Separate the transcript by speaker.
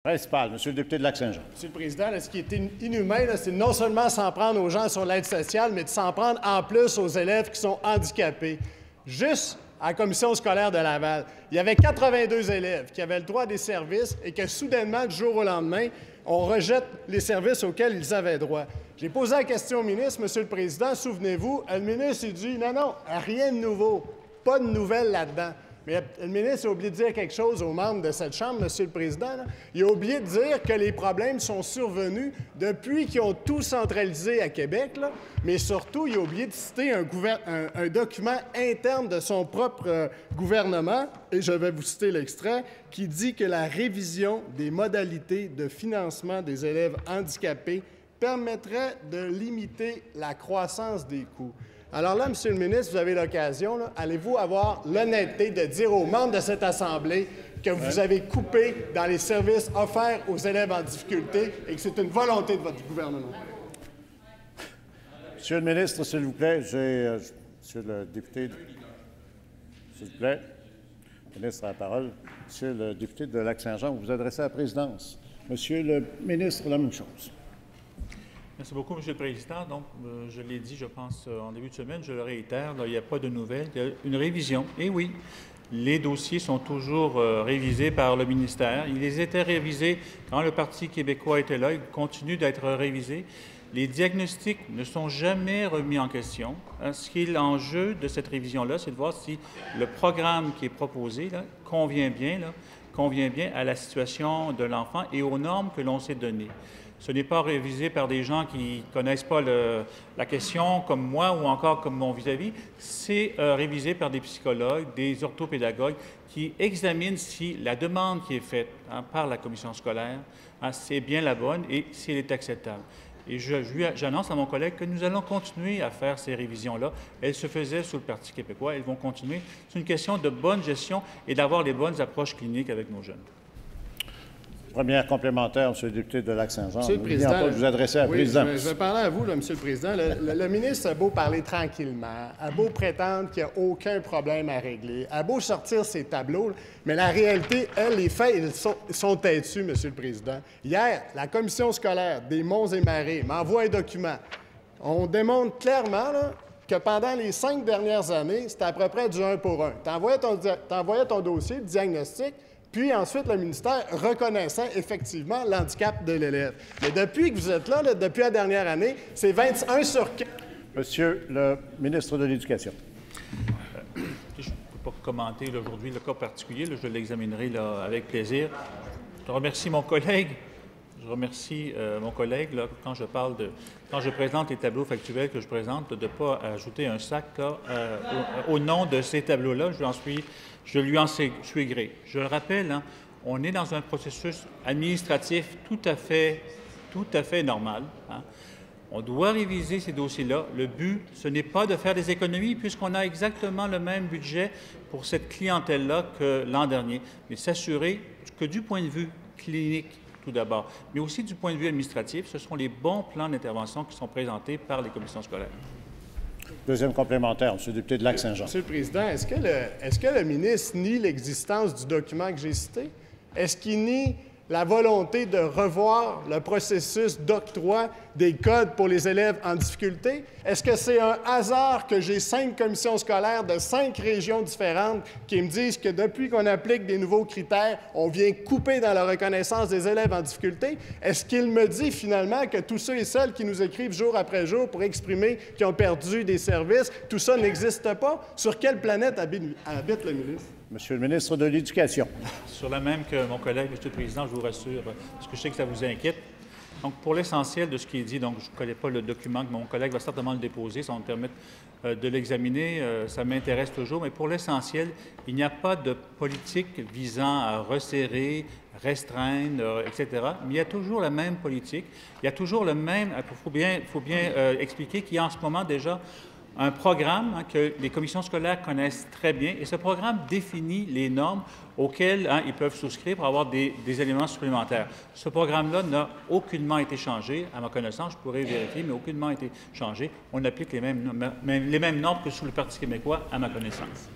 Speaker 1: Principal, Monsieur le député de Lac-Saint-Jean.
Speaker 2: Monsieur le Président, là, ce qui est inhumain, c'est non seulement s'en prendre aux gens sur l'aide sociale, mais de s'en prendre en plus aux élèves qui sont handicapés. Juste à la commission scolaire de Laval, il y avait 82 élèves qui avaient le droit à des services et que soudainement, du jour au lendemain, on rejette les services auxquels ils avaient droit. J'ai posé la question au ministre, Monsieur le Président, souvenez-vous, le ministre il dit « Non, rien de nouveau, pas de nouvelles là-dedans ». Mais le ministre a oublié de dire quelque chose aux membres de cette Chambre, Monsieur le Président. Là. Il a oublié de dire que les problèmes sont survenus depuis qu'ils ont tout centralisé à Québec, là. Mais surtout, il a oublié de citer un document interne de son propre gouvernement, et je vais vous citer l'extrait, qui dit que la révision des modalités de financement des élèves handicapés permettrait de limiter la croissance des coûts. Alors là, Monsieur le ministre, vous avez l'occasion, allez-vous avoir l'honnêteté de dire aux membres de cette Assemblée que vous avez coupé dans les services offerts aux élèves en difficulté et que c'est une volonté de votre gouvernement?
Speaker 1: Monsieur le ministre, s'il vous plaît, Monsieur le député, s'il vous plaît, le ministre a la parole. Monsieur le député de Lac-Saint-Jean, vous vous adressez à la présidence. Monsieur le ministre, la même chose.
Speaker 3: Merci beaucoup, Monsieur le Président. Donc, je l'ai dit, je pense, en début de semaine, je le réitère, là, il n'y a pas de nouvelles, il y a une révision. Et oui, les dossiers sont toujours révisés par le ministère. Ils étaient révisés quand le Parti québécois était là, ils continuent d'être révisés. Les diagnostics ne sont jamais remis en question. Ce qui est l'enjeu de cette révision-là, c'est de voir si le programme qui est proposé là, convient bien à la situation de l'enfant et aux normes que l'on s'est données. Ce n'est pas révisé par des gens qui ne connaissent pas la question, comme moi ou encore comme mon vis-à-vis. C'est révisé par des psychologues, des orthopédagogues qui examinent si la demande qui est faite par la commission scolaire, c'est bien la bonne et si elle est acceptable. Et j'annonce à mon collègue que nous allons continuer à faire ces révisions-là. Elles se faisaient sous le Parti québécois, elles vont continuer. C'est une question de bonne gestion et d'avoir les bonnes approches cliniques avec nos jeunes.
Speaker 1: Première complémentaire, Monsieur le député de Lac-Saint-Jean.
Speaker 2: Monsieur le Président,
Speaker 1: pas de vous adresser à la présidence.
Speaker 2: Je vais parler à vous, là, Monsieur le Président. Le ministre a beau parler tranquillement, a beau prétendre qu'il n'y a aucun problème à régler, a beau sortir ses tableaux, mais la réalité, les faits, ils sont têtus, Monsieur le Président. Hier, la commission scolaire des Monts et Marais m'envoie un document. On démontre clairement là, que pendant les 5 dernières années, c'était à peu près du 1 pour 1. Tu envoyais ton dossier de diagnostic, puis ensuite, le ministère reconnaissant effectivement l'handicap de l'élève. Mais depuis que vous êtes là, depuis la dernière année, c'est 21 sur 4.
Speaker 1: Monsieur le ministre de l'Éducation.
Speaker 3: Je ne peux pas commenter aujourd'hui le cas particulier. Là, je l'examinerai avec plaisir. Je remercie mon collègue. Là, quand je présente les tableaux factuels que je présente, de ne pas ajouter un sac là, au nom de ces tableaux-là. Je lui en suis gré. Je le rappelle, hein, on est dans un processus administratif tout à fait normal. Hein. On doit réviser ces dossiers-là. Le but, ce n'est pas de faire des économies puisqu'on a exactement le même budget pour cette clientèle-là que l'an dernier, mais s'assurer que du point de vue clinique, tout d'abord, mais aussi du point de vue administratif, ce sont les bons plans d'intervention qui sont présentés par les commissions scolaires.
Speaker 1: Deuxième complémentaire, Monsieur le député de Lac-Saint-Jean.
Speaker 2: Monsieur le Président, est-ce que le ministre nie l'existence du document que j'ai cité? Est-ce qu'il nie la volonté de revoir le processus d'octroi des codes pour les élèves en difficulté? Est-ce que c'est un hasard que j'ai 5 commissions scolaires de 5 régions différentes qui me disent que depuis qu'on applique des nouveaux critères, on vient couper dans la reconnaissance des élèves en difficulté? Est-ce qu'il me dit finalement que tous ceux et celles qui nous écrivent jour après jour pour exprimer qu'ils ont perdu des services, tout ça n'existe pas? Sur quelle planète habite le ministre?
Speaker 1: Monsieur le ministre de l'Éducation.
Speaker 3: Sur la même que mon collègue, Monsieur le Président, je vous rassure, parce que je sais que ça vous inquiète. Donc, pour l'essentiel de ce qui est dit, donc je ne connais pas le document, que mon collègue va certainement le déposer, ça va me permettre de l'examiner, ça m'intéresse toujours, mais pour l'essentiel, il n'y a pas de politique visant à resserrer, restreindre, etc. Mais il y a toujours la même politique, il y a toujours le même, il faut bien expliquer qu'il y a en ce moment déjà un programme que les commissions scolaires connaissent très bien, et ce programme définit les normes auxquelles ils peuvent souscrire pour avoir des éléments supplémentaires. Ce programme-là n'a aucunement été changé, à ma connaissance, je pourrais vérifier, mais aucunement été changé. On applique les mêmes normes que sous le Parti québécois, à ma connaissance.